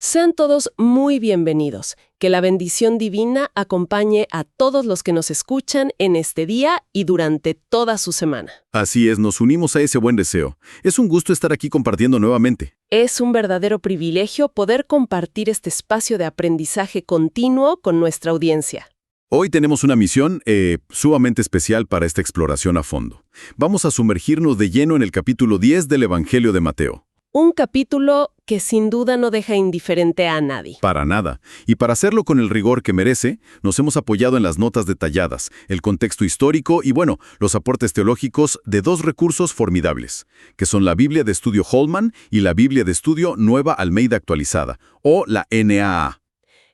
Sean todos muy bienvenidos. Que la bendición divina acompañe a todos los que nos escuchan en este día y durante toda su semana. Así es, nos unimos a ese buen deseo. Es un gusto estar aquí compartiendo nuevamente. Es un verdadero privilegio poder compartir este espacio de aprendizaje continuo con nuestra audiencia. Hoy tenemos una misión sumamente especial para esta exploración a fondo. Vamos a sumergirnos de lleno en el capítulo 10 del Evangelio de Mateo. Un capítulo que sin duda no deja indiferente a nadie. Para nada. Y para hacerlo con el rigor que merece, nos hemos apoyado en las notas detalladas, el contexto histórico y, los aportes teológicos de dos recursos formidables, que son la Biblia de Estudio Holman y la Biblia de Estudio Nueva Almeida Actualizada, o la NAA.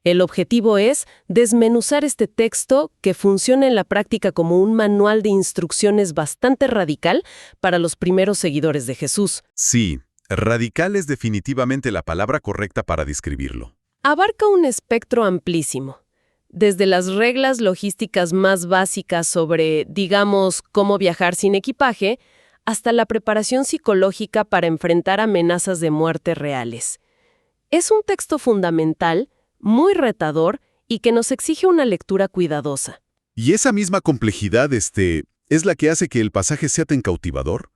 El objetivo es desmenuzar este texto que funciona en la práctica como un manual de instrucciones bastante radical para los primeros seguidores de Jesús. Sí. Radical es definitivamente la palabra correcta para describirlo. Abarca un espectro amplísimo, desde las reglas logísticas más básicas sobre, digamos, cómo viajar sin equipaje, hasta la preparación psicológica para enfrentar amenazas de muerte reales. Es un texto fundamental, muy retador y que nos exige una lectura cuidadosa. Y esa misma complejidad, ¿es la que hace que el pasaje sea tan cautivador?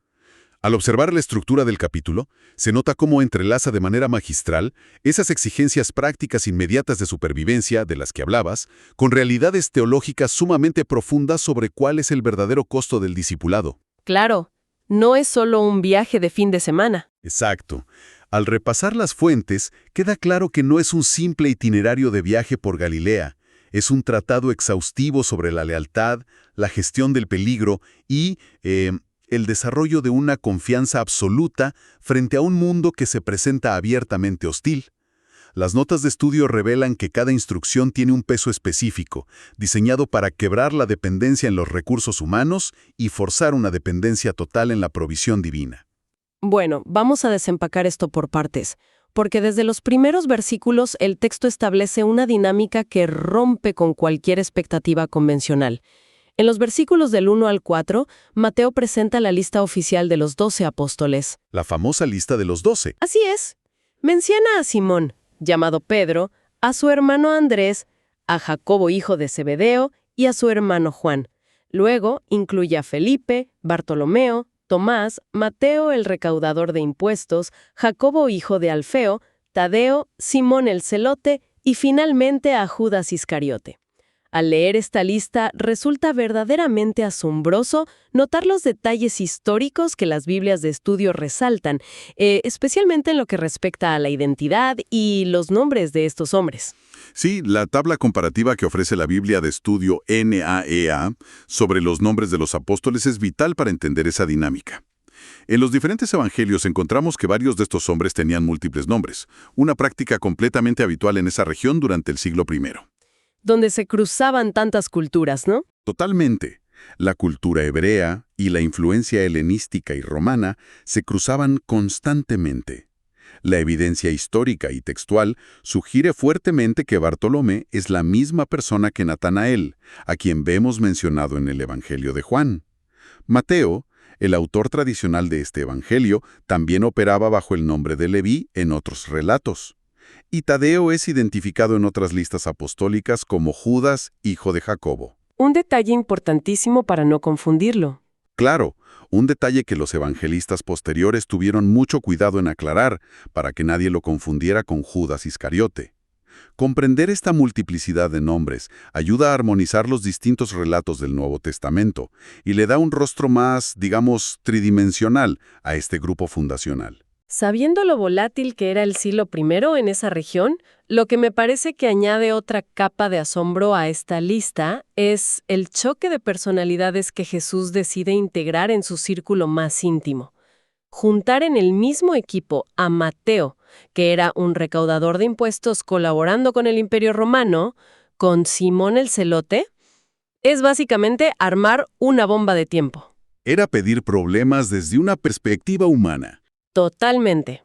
Al observar la estructura del capítulo, se nota cómo entrelaza de manera magistral esas exigencias prácticas inmediatas de supervivencia de las que hablabas, con realidades teológicas sumamente profundas sobre cuál es el verdadero costo del discipulado. Claro, no es solo un viaje de fin de semana. Exacto. Al repasar las fuentes, queda claro que no es un simple itinerario de viaje por Galilea, es un tratado exhaustivo sobre la lealtad, la gestión del peligro y el desarrollo de una confianza absoluta frente a un mundo que se presenta abiertamente hostil. Las notas de estudio revelan que cada instrucción tiene un peso específico, diseñado para quebrar la dependencia en los recursos humanos y forzar una dependencia total en la provisión divina. Bueno, vamos a desempacar esto por partes, porque desde los primeros versículos el texto establece una dinámica que rompe con cualquier expectativa convencional. En los versículos del 1 al 4, Mateo presenta la lista oficial de los 12 apóstoles. La famosa lista de los 12. Así es. Menciona a Simón, llamado Pedro, a su hermano Andrés, a Jacobo hijo de Zebedeo y a su hermano Juan. Luego incluye a Felipe, Bartolomeo, Tomás, Mateo el recaudador de impuestos, Jacobo hijo de Alfeo, Tadeo, Simón el celote y finalmente a Judas Iscariote. Al leer esta lista, resulta verdaderamente asombroso notar los detalles históricos que las Biblias de estudio resaltan, especialmente en lo que respecta a la identidad y los nombres de estos hombres. Sí, la tabla comparativa que ofrece la Biblia de estudio NAEA sobre los nombres de los apóstoles es vital para entender esa dinámica. En los diferentes evangelios encontramos que varios de estos hombres tenían múltiples nombres, una práctica completamente habitual en esa región durante el siglo I. Donde se cruzaban tantas culturas, ¿no? Totalmente. La cultura hebrea y la influencia helenística y romana se cruzaban constantemente. La evidencia histórica y textual sugiere fuertemente que Bartolomé es la misma persona que Natanael, a quien vemos mencionado en el Evangelio de Juan. Mateo, el autor tradicional de este evangelio, también operaba bajo el nombre de Leví en otros relatos. Y Tadeo es identificado en otras listas apostólicas como Judas, hijo de Jacobo. Un detalle importantísimo para no confundirlo. Claro, un detalle que los evangelistas posteriores tuvieron mucho cuidado en aclarar para que nadie lo confundiera con Judas Iscariote. Comprender esta multiplicidad de nombres ayuda a armonizar los distintos relatos del Nuevo Testamento y le da un rostro más, digamos, tridimensional a este grupo fundacional. Sabiendo lo volátil que era el siglo I en esa región, lo que me parece que añade otra capa de asombro a esta lista es el choque de personalidades que Jesús decide integrar en su círculo más íntimo. Juntar en el mismo equipo a Mateo, que era un recaudador de impuestos colaborando con el Imperio Romano, con Simón el celote, es básicamente armar una bomba de tiempo. Era pedir problemas desde una perspectiva humana. Totalmente.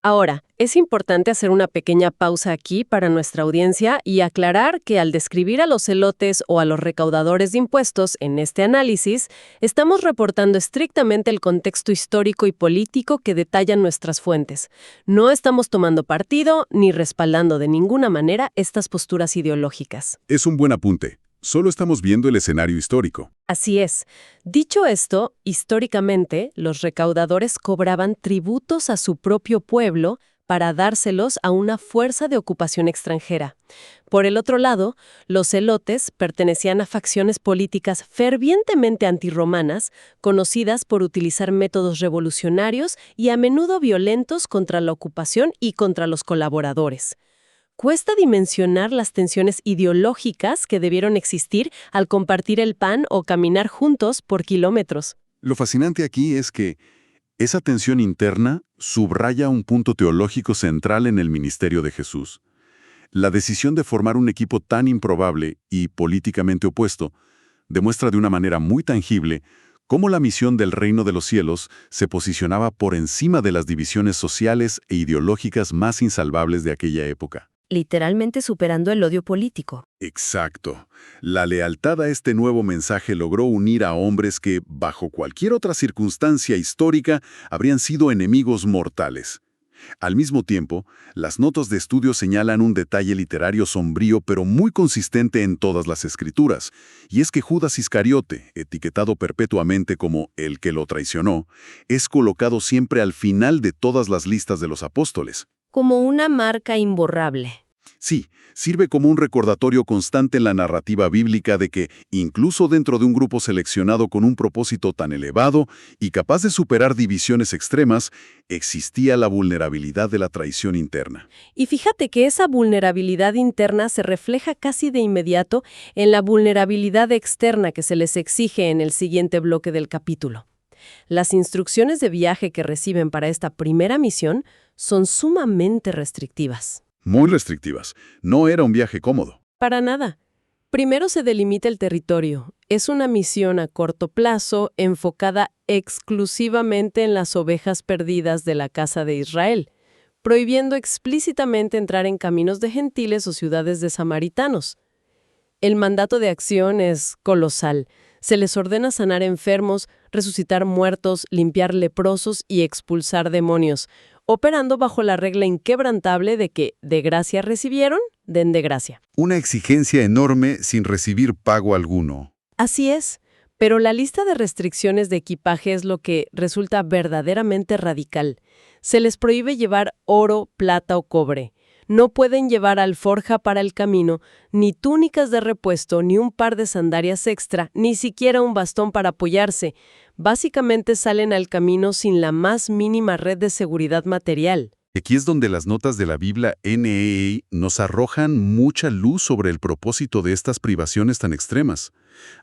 Ahora, es importante hacer una pequeña pausa aquí para nuestra audiencia y aclarar que al describir a los celotes o a los recaudadores de impuestos en este análisis, estamos reportando estrictamente el contexto histórico y político que detallan nuestras fuentes. No estamos tomando partido ni respaldando de ninguna manera estas posturas ideológicas. Es un buen apunte. Solo estamos viendo el escenario histórico. Así es. Dicho esto, históricamente, los recaudadores cobraban tributos a su propio pueblo para dárselos a una fuerza de ocupación extranjera. Por el otro lado, los celotes pertenecían a facciones políticas fervientemente antirromanas, conocidas por utilizar métodos revolucionarios y a menudo violentos contra la ocupación y contra los colaboradores. Cuesta dimensionar las tensiones ideológicas que debieron existir al compartir el pan o caminar juntos por kilómetros. Lo fascinante aquí es que esa tensión interna subraya un punto teológico central en el ministerio de Jesús. La decisión de formar un equipo tan improbable y políticamente opuesto demuestra de una manera muy tangible cómo la misión del reino de los cielos se posicionaba por encima de las divisiones sociales e ideológicas más insalvables de aquella época. Literalmente superando el odio político. Exacto. La lealtad a este nuevo mensaje logró unir a hombres que, bajo cualquier otra circunstancia histórica, habrían sido enemigos mortales. Al mismo tiempo, las notas de estudio señalan un detalle literario sombrío pero muy consistente en todas las escrituras, y es que Judas Iscariote, etiquetado perpetuamente como el que lo traicionó, es colocado siempre al final de todas las listas de los apóstoles. Como una marca imborrable. Sí, sirve como un recordatorio constante en la narrativa bíblica de que, incluso dentro de un grupo seleccionado con un propósito tan elevado y capaz de superar divisiones extremas, existía la vulnerabilidad de la traición interna. Y fíjate que esa vulnerabilidad interna se refleja casi de inmediato en la vulnerabilidad externa que se les exige en el siguiente bloque del capítulo. Las instrucciones de viaje que reciben para esta primera misión son sumamente restrictivas. Muy restrictivas. No era un viaje cómodo. Para nada. Primero se delimita el territorio. Es una misión a corto plazo enfocada exclusivamente en las ovejas perdidas de la casa de Israel, prohibiendo explícitamente entrar en caminos de gentiles o ciudades de samaritanos. El mandato de acción es colosal. Se les ordena sanar enfermos, resucitar muertos, limpiar leprosos y expulsar demonios, operando bajo la regla inquebrantable de que de gracia recibieron, den de gracia. Una exigencia enorme sin recibir pago alguno. Así es, pero la lista de restricciones de equipaje es lo que resulta verdaderamente radical. Se les prohíbe llevar oro, plata o cobre. No pueden llevar alforja para el camino, ni túnicas de repuesto, ni un par de sandalias extra, ni siquiera un bastón para apoyarse. Básicamente salen al camino sin la más mínima red de seguridad material. Aquí es donde las notas de la Biblia NEA nos arrojan mucha luz sobre el propósito de estas privaciones tan extremas.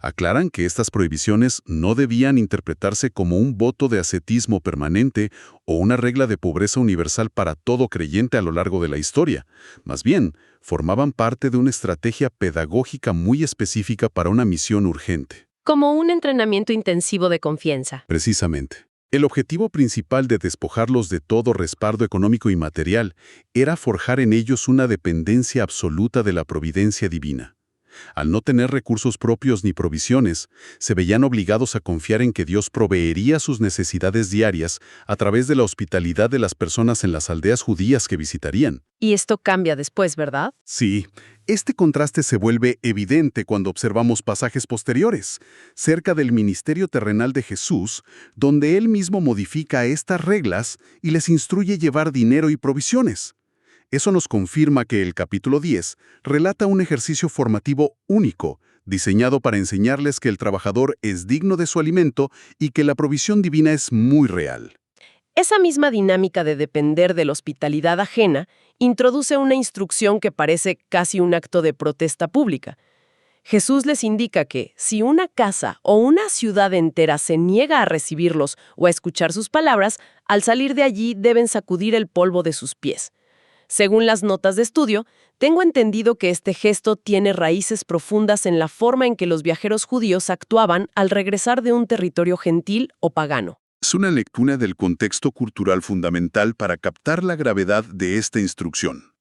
Aclaran que estas prohibiciones no debían interpretarse como un voto de ascetismo permanente o una regla de pobreza universal para todo creyente a lo largo de la historia. Más bien, formaban parte de una estrategia pedagógica muy específica para una misión urgente. Como un entrenamiento intensivo de confianza. Precisamente. El objetivo principal de despojarlos de todo respaldo económico y material era forjar en ellos una dependencia absoluta de la providencia divina. Al no tener recursos propios ni provisiones, se veían obligados a confiar en que Dios proveería sus necesidades diarias a través de la hospitalidad de las personas en las aldeas judías que visitarían. Y esto cambia después, ¿verdad? Sí, este contraste se vuelve evidente cuando observamos pasajes posteriores, cerca del ministerio terrenal de Jesús, donde Él mismo modifica estas reglas y les instruye llevar dinero y provisiones. Eso nos confirma que el capítulo 10 relata un ejercicio formativo único, diseñado para enseñarles que el trabajador es digno de su alimento y que la provisión divina es muy real. Esa misma dinámica de depender de la hospitalidad ajena introduce una instrucción que parece casi un acto de protesta pública. Jesús les indica que si una casa o una ciudad entera se niega a recibirlos o a escuchar sus palabras, al salir de allí deben sacudir el polvo de sus pies. Según las notas de estudio, tengo entendido que este gesto tiene raíces profundas en la forma en que los viajeros judíos actuaban al regresar de un territorio gentil o pagano. Es una lectura del contexto cultural fundamental para captar la gravedad de esta instrucción.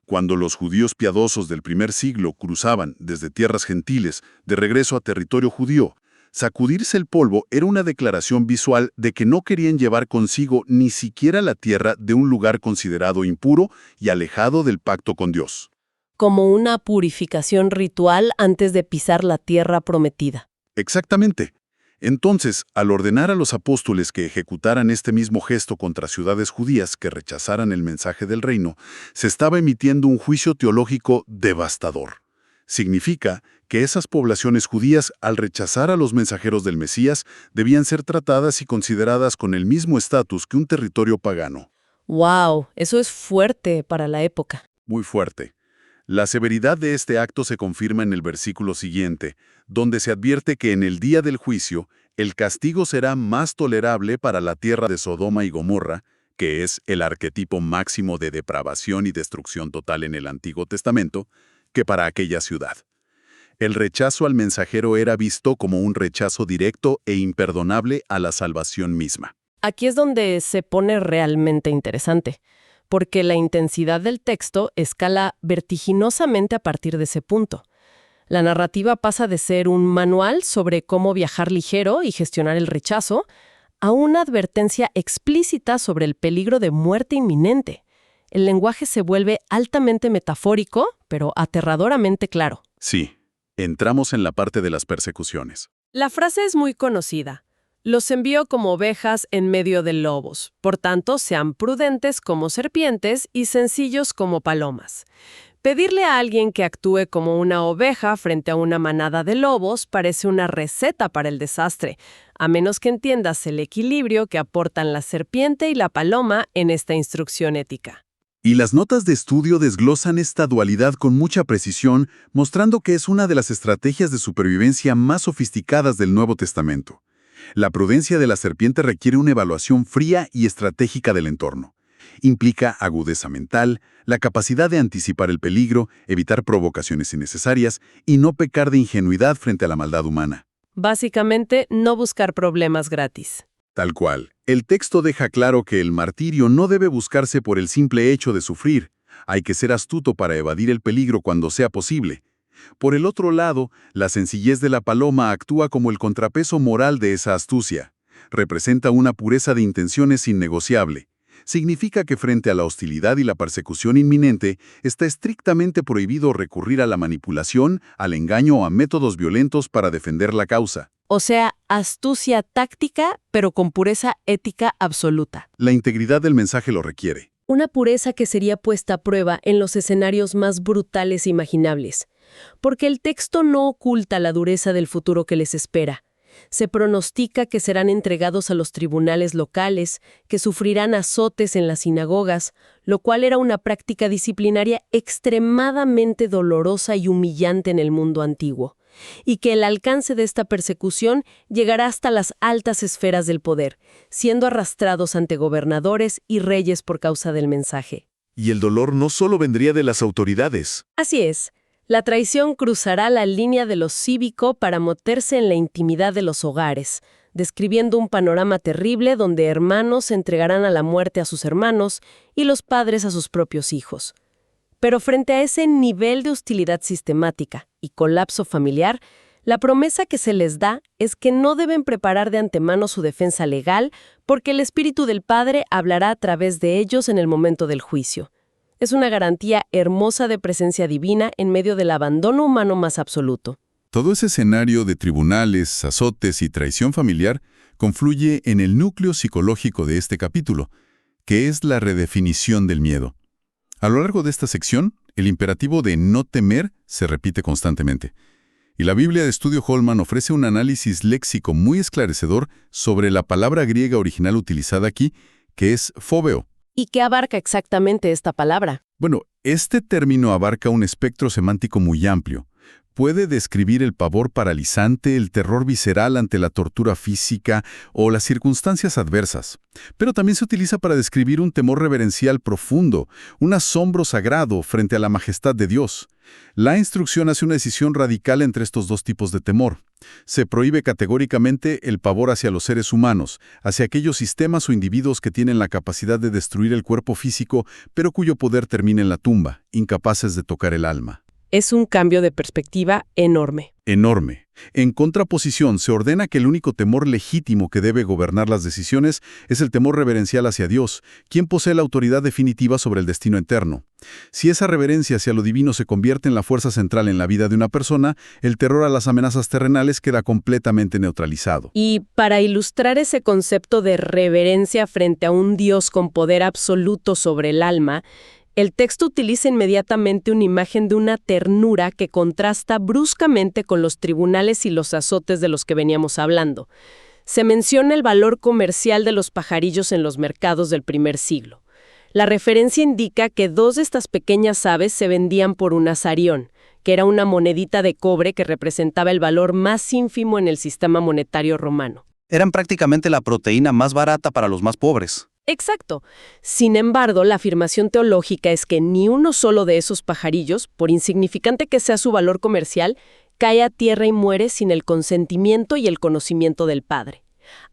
Cuando los judíos piadosos del primer siglo cruzaban desde tierras gentiles de regreso a territorio judío, sacudirse el polvo era una declaración visual de que no querían llevar consigo ni siquiera la tierra de un lugar considerado impuro y alejado del pacto con Dios. Como una purificación ritual antes de pisar la tierra prometida. Exactamente. Entonces, al ordenar a los apóstoles que ejecutaran este mismo gesto contra ciudades judías que rechazaran el mensaje del reino, se estaba emitiendo un juicio teológico devastador. Significa que esas poblaciones judías, al rechazar a los mensajeros del Mesías, debían ser tratadas y consideradas con el mismo estatus que un territorio pagano. ¡Wow! Eso es fuerte para la época. Muy fuerte. La severidad de este acto se confirma en el versículo siguiente, donde se advierte que en el día del juicio, el castigo será más tolerable para la tierra de Sodoma y Gomorra, que es el arquetipo máximo de depravación y destrucción total en el Antiguo Testamento, que para aquella ciudad. El rechazo al mensajero era visto como un rechazo directo e imperdonable a la salvación misma. Aquí es donde se pone realmente interesante, porque la intensidad del texto escala vertiginosamente a partir de ese punto. La narrativa pasa de ser un manual sobre cómo viajar ligero y gestionar el rechazo a una advertencia explícita sobre el peligro de muerte inminente. El lenguaje se vuelve altamente metafórico, pero aterradoramente claro. Sí, entramos en la parte de las persecuciones. La frase es muy conocida. Los envío como ovejas en medio de lobos. Por tanto, sean prudentes como serpientes y sencillos como palomas. Pedirle a alguien que actúe como una oveja frente a una manada de lobos parece una receta para el desastre, a menos que entiendas el equilibrio que aportan la serpiente y la paloma en esta instrucción ética. Y las notas de estudio desglosan esta dualidad con mucha precisión, mostrando que es una de las estrategias de supervivencia más sofisticadas del Nuevo Testamento. La prudencia de la serpiente requiere una evaluación fría y estratégica del entorno. Implica agudeza mental, la capacidad de anticipar el peligro, evitar provocaciones innecesarias y no pecar de ingenuidad frente a la maldad humana. Básicamente, no buscar problemas gratis. Tal cual. El texto deja claro que el martirio no debe buscarse por el simple hecho de sufrir. Hay que ser astuto para evadir el peligro cuando sea posible. Por el otro lado, la sencillez de la paloma actúa como el contrapeso moral de esa astucia. Representa una pureza de intenciones innegociable. Significa que frente a la hostilidad y la persecución inminente, está estrictamente prohibido recurrir a la manipulación, al engaño o a métodos violentos para defender la causa. O sea, astucia táctica, pero con pureza ética absoluta. La integridad del mensaje lo requiere. Una pureza que sería puesta a prueba en los escenarios más brutales imaginables. Porque el texto no oculta la dureza del futuro que les espera. Se pronostica que serán entregados a los tribunales locales, que sufrirán azotes en las sinagogas, lo cual era una práctica disciplinaria extremadamente dolorosa y humillante en el mundo antiguo, y que el alcance de esta persecución llegará hasta las altas esferas del poder, siendo arrastrados ante gobernadores y reyes por causa del mensaje. Y el dolor no solo vendría de las autoridades. Así es. La traición cruzará la línea de lo cívico para meterse en la intimidad de los hogares, describiendo un panorama terrible donde hermanos entregarán a la muerte a sus hermanos y los padres a sus propios hijos. Pero frente a ese nivel de hostilidad sistemática y colapso familiar, la promesa que se les da es que no deben preparar de antemano su defensa legal porque el Espíritu del Padre hablará a través de ellos en el momento del juicio. Es una garantía hermosa de presencia divina en medio del abandono humano más absoluto. Todo ese escenario de tribunales, azotes y traición familiar confluye en el núcleo psicológico de este capítulo, que es la redefinición del miedo. A lo largo de esta sección, el imperativo de no temer se repite constantemente. Y la Biblia de Estudio Holman ofrece un análisis léxico muy esclarecedor sobre la palabra griega original utilizada aquí, que es fóbeo. ¿Y qué abarca exactamente esta palabra? Bueno, este término abarca un espectro semántico muy amplio. puede describir el pavor paralizante, el terror visceral ante la tortura física o las circunstancias adversas. Pero también se utiliza para describir un temor reverencial profundo, un asombro sagrado frente a la majestad de Dios. La instrucción hace una decisión radical entre estos dos tipos de temor. Se prohíbe categóricamente el pavor hacia los seres humanos, hacia aquellos sistemas o individuos que tienen la capacidad de destruir el cuerpo físico, pero cuyo poder termina en la tumba, incapaces de tocar el alma. Es un cambio de perspectiva enorme. Enorme. En contraposición, se ordena que el único temor legítimo que debe gobernar las decisiones es el temor reverencial hacia Dios, quien posee la autoridad definitiva sobre el destino eterno. Si esa reverencia hacia lo divino se convierte en la fuerza central en la vida de una persona, el terror a las amenazas terrenales queda completamente neutralizado. Y para ilustrar ese concepto de reverencia frente a un Dios con poder absoluto sobre el alma, el texto utiliza inmediatamente una imagen de una ternura que contrasta bruscamente con los tribunales y los azotes de los que veníamos hablando. Se menciona el valor comercial de los pajarillos en los mercados del primer siglo. La referencia indica que 2 de estas pequeñas aves se vendían por un azarión, que era una monedita de cobre que representaba el valor más ínfimo en el sistema monetario romano. Eran prácticamente la proteína más barata para los más pobres. Exacto. Sin embargo, la afirmación teológica es que ni uno solo de esos pajarillos, por insignificante que sea su valor comercial, cae a tierra y muere sin el consentimiento y el conocimiento del Padre.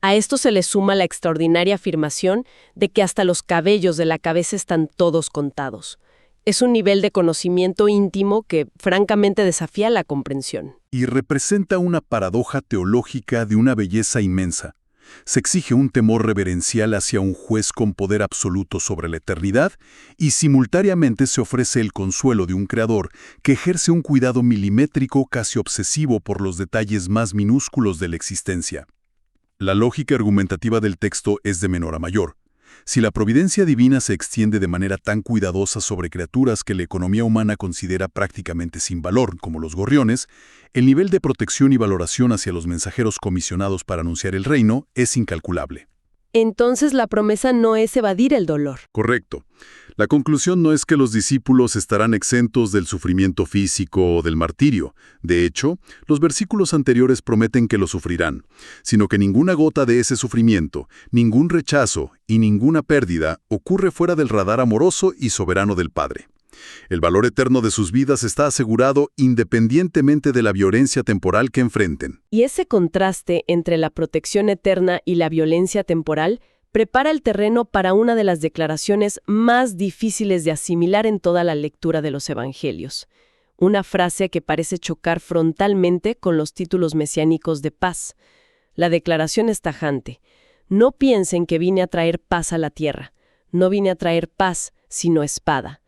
A esto se le suma la extraordinaria afirmación de que hasta los cabellos de la cabeza están todos contados. Es un nivel de conocimiento íntimo que, francamente, desafía la comprensión. Y representa una paradoja teológica de una belleza inmensa. Se exige un temor reverencial hacia un juez con poder absoluto sobre la eternidad y simultáneamente se ofrece el consuelo de un creador que ejerce un cuidado milimétrico casi obsesivo por los detalles más minúsculos de la existencia. La lógica argumentativa del texto es de menor a mayor. Si la providencia divina se extiende de manera tan cuidadosa sobre criaturas que la economía humana considera prácticamente sin valor, como los gorriones, el nivel de protección y valoración hacia los mensajeros comisionados para anunciar el reino es incalculable. Entonces la promesa no es evadir el dolor. Correcto. La conclusión no es que los discípulos estarán exentos del sufrimiento físico o del martirio. De hecho, los versículos anteriores prometen que lo sufrirán, sino que ninguna gota de ese sufrimiento, ningún rechazo y ninguna pérdida ocurre fuera del radar amoroso y soberano del Padre. El valor eterno de sus vidas está asegurado independientemente de la violencia temporal que enfrenten. Y ese contraste entre la protección eterna y la violencia temporal prepara el terreno para una de las declaraciones más difíciles de asimilar en toda la lectura de los Evangelios. Una frase que parece chocar frontalmente con los títulos mesiánicos de paz. La declaración es tajante. No piensen que vine a traer paz a la tierra. No vine a traer paz, sino espada.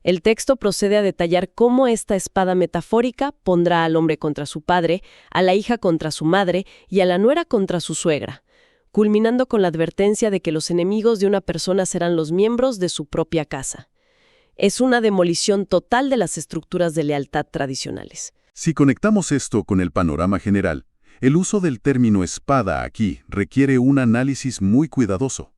El texto procede a detallar cómo esta espada metafórica pondrá al hombre contra su padre, a la hija contra su madre y a la nuera contra su suegra, culminando con la advertencia de que los enemigos de una persona serán los miembros de su propia casa. Es una demolición total de las estructuras de lealtad tradicionales. Si conectamos esto con el panorama general, el uso del término espada aquí requiere un análisis muy cuidadoso.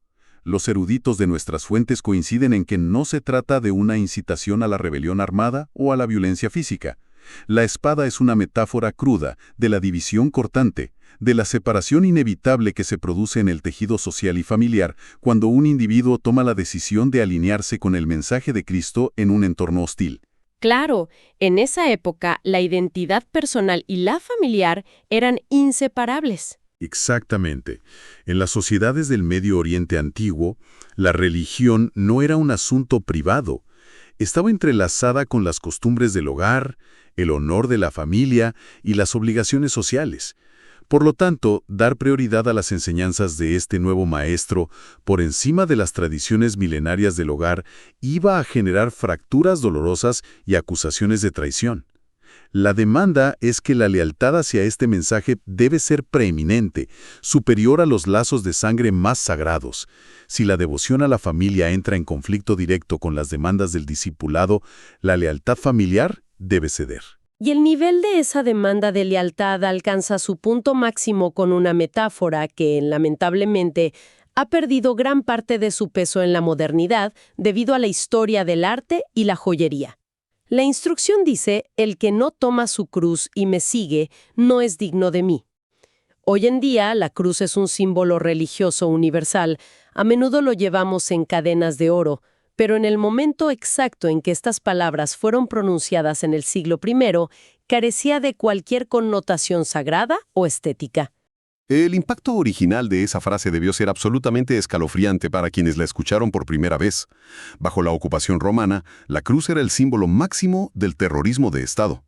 Los eruditos de nuestras fuentes coinciden en que no se trata de una incitación a la rebelión armada o a la violencia física. La espada es una metáfora cruda de la división cortante, de la separación inevitable que se produce en el tejido social y familiar cuando un individuo toma la decisión de alinearse con el mensaje de Cristo en un entorno hostil. Claro, en esa época la identidad personal y la familiar eran inseparables. Exactamente. En las sociedades del Medio Oriente antiguo, la religión no era un asunto privado. Estaba entrelazada con las costumbres del hogar, el honor de la familia y las obligaciones sociales. Por lo tanto, dar prioridad a las enseñanzas de este nuevo maestro por encima de las tradiciones milenarias del hogar iba a generar fracturas dolorosas y acusaciones de traición. La demanda es que la lealtad hacia este mensaje debe ser preeminente, superior a los lazos de sangre más sagrados. Si la devoción a la familia entra en conflicto directo con las demandas del discipulado, la lealtad familiar debe ceder. Y el nivel de esa demanda de lealtad alcanza su punto máximo con una metáfora que, lamentablemente, ha perdido gran parte de su peso en la modernidad debido a la historia del arte y la joyería. La instrucción dice, el que no toma su cruz y me sigue, no es digno de mí. Hoy en día, la cruz es un símbolo religioso universal. A menudo lo llevamos en cadenas de oro, pero en el momento exacto en que estas palabras fueron pronunciadas en el siglo I, carecía de cualquier connotación sagrada o estética. El impacto original de esa frase debió ser absolutamente escalofriante para quienes la escucharon por primera vez. Bajo la ocupación romana, la cruz era el símbolo máximo del terrorismo de Estado.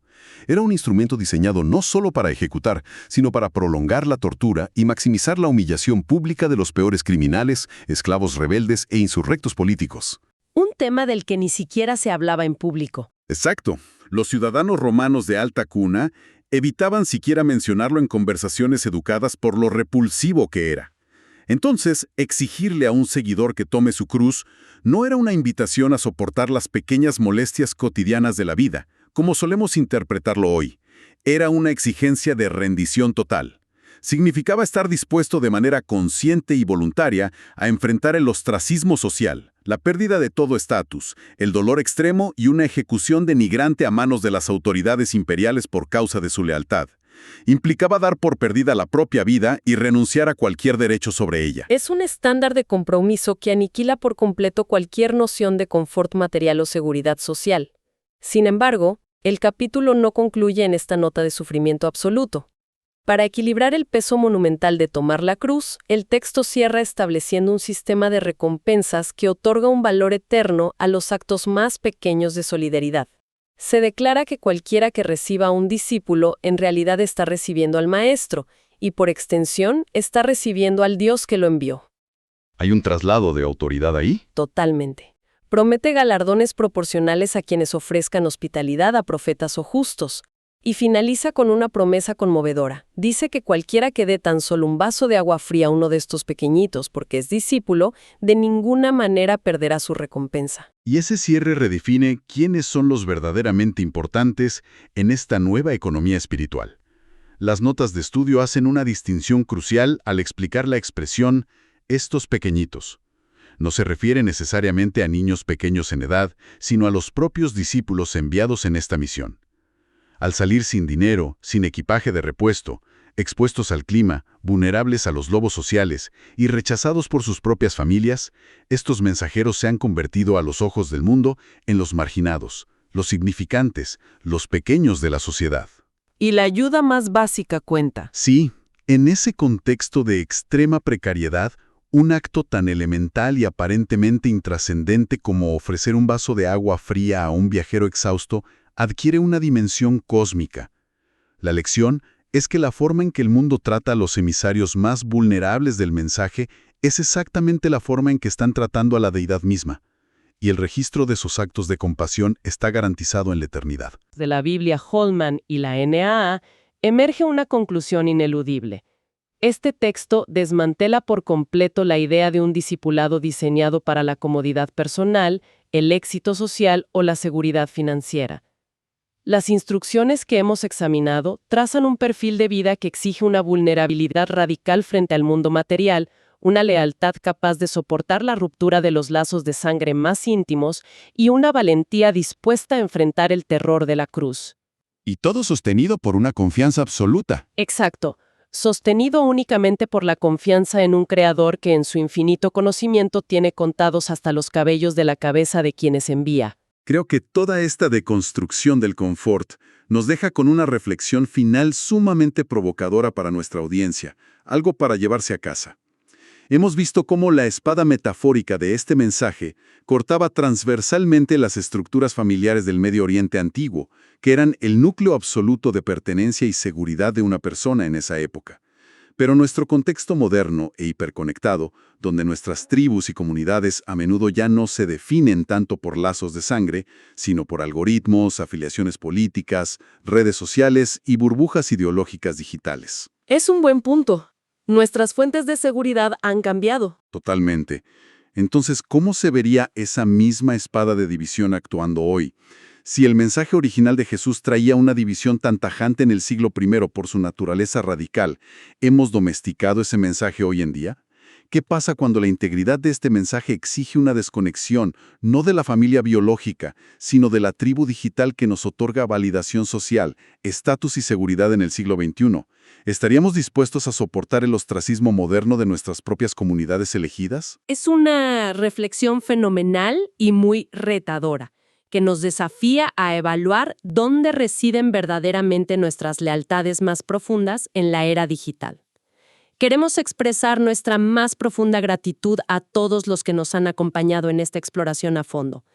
Era un instrumento diseñado no solo para ejecutar, sino para prolongar la tortura y maximizar la humillación pública de los peores criminales, esclavos rebeldes e insurrectos políticos. Un tema del que ni siquiera se hablaba en público. Exacto. Los ciudadanos romanos de alta cuna evitaban siquiera mencionarlo en conversaciones educadas por lo repulsivo que era. Entonces, exigirle a un seguidor que tome su cruz no era una invitación a soportar las pequeñas molestias cotidianas de la vida, como solemos interpretarlo hoy. Era una exigencia de rendición total. Significaba estar dispuesto de manera consciente y voluntaria a enfrentar el ostracismo social, la pérdida de todo estatus, el dolor extremo y una ejecución denigrante a manos de las autoridades imperiales por causa de su lealtad. Implicaba dar por perdida la propia vida y renunciar a cualquier derecho sobre ella. Es un estándar de compromiso que aniquila por completo cualquier noción de confort material o seguridad social. Sin embargo, el capítulo no concluye en esta nota de sufrimiento absoluto. Para equilibrar el peso monumental de tomar la cruz, el texto cierra estableciendo un sistema de recompensas que otorga un valor eterno a los actos más pequeños de solidaridad. Se declara que cualquiera que reciba a un discípulo en realidad está recibiendo al Maestro, y por extensión está recibiendo al Dios que lo envió. ¿Hay un traslado de autoridad ahí? Totalmente. Promete galardones proporcionales a quienes ofrezcan hospitalidad a profetas o justos. Y finaliza con una promesa conmovedora. Dice que cualquiera que dé tan solo un vaso de agua fría a uno de estos pequeñitos porque es discípulo, de ninguna manera perderá su recompensa. Y ese cierre redefine quiénes son los verdaderamente importantes en esta nueva economía espiritual. Las notas de estudio hacen una distinción crucial al explicar la expresión «estos pequeñitos». No se refiere necesariamente a niños pequeños en edad, sino a los propios discípulos enviados en esta misión. Al salir sin dinero, sin equipaje de repuesto, expuestos al clima, vulnerables a los lobos sociales y rechazados por sus propias familias, estos mensajeros se han convertido a los ojos del mundo en los marginados, los significantes, los pequeños de la sociedad. Y la ayuda más básica cuenta. Sí, en ese contexto de extrema precariedad, un acto tan elemental y aparentemente intrascendente como ofrecer un vaso de agua fría a un viajero exhausto adquiere una dimensión cósmica. La lección es que la forma en que el mundo trata a los emisarios más vulnerables del mensaje es exactamente la forma en que están tratando a la deidad misma, y el registro de sus actos de compasión está garantizado en la eternidad. De la Biblia Holman y la NAA emerge una conclusión ineludible. Este texto desmantela por completo la idea de un discipulado diseñado para la comodidad personal, el éxito social o la seguridad financiera. Las instrucciones que hemos examinado trazan un perfil de vida que exige una vulnerabilidad radical frente al mundo material, una lealtad capaz de soportar la ruptura de los lazos de sangre más íntimos y una valentía dispuesta a enfrentar el terror de la cruz. Y todo sostenido por una confianza absoluta. Exacto, sostenido únicamente por la confianza en un Creador que en su infinito conocimiento tiene contados hasta los cabellos de la cabeza de quienes envía. Creo que toda esta deconstrucción del confort nos deja con una reflexión final sumamente provocadora para nuestra audiencia, algo para llevarse a casa. Hemos visto cómo la espada metafórica de este mensaje cortaba transversalmente las estructuras familiares del Medio Oriente antiguo, que eran el núcleo absoluto de pertenencia y seguridad de una persona en esa época. Pero nuestro contexto moderno e hiperconectado, donde nuestras tribus y comunidades a menudo ya no se definen tanto por lazos de sangre, sino por algoritmos, afiliaciones políticas, redes sociales y burbujas ideológicas digitales. Es un buen punto. Nuestras fuentes de seguridad han cambiado. Totalmente. Entonces, ¿cómo se vería esa misma espada de división actuando hoy? Si el mensaje original de Jesús traía una división tan tajante en el siglo I por su naturaleza radical, ¿hemos domesticado ese mensaje hoy en día? ¿Qué pasa cuando la integridad de este mensaje exige una desconexión, no de la familia biológica, sino de la tribu digital que nos otorga validación social, estatus y seguridad en el siglo XXI? ¿Estaríamos dispuestos a soportar el ostracismo moderno de nuestras propias comunidades elegidas? Es una reflexión fenomenal y muy retadora, que nos desafía a evaluar dónde residen verdaderamente nuestras lealtades más profundas en la era digital. Queremos expresar nuestra más profunda gratitud a todos los que nos han acompañado en esta exploración a fondo.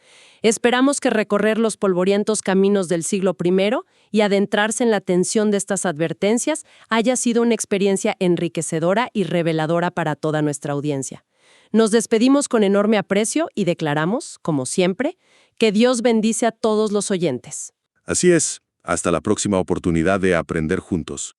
Esperamos que recorrer los polvorientos caminos del siglo I y adentrarse en la tensión de estas advertencias haya sido una experiencia enriquecedora y reveladora para toda nuestra audiencia. Nos despedimos con enorme aprecio y declaramos, como siempre, que Dios bendice a todos los oyentes. Así es, hasta la próxima oportunidad de aprender juntos.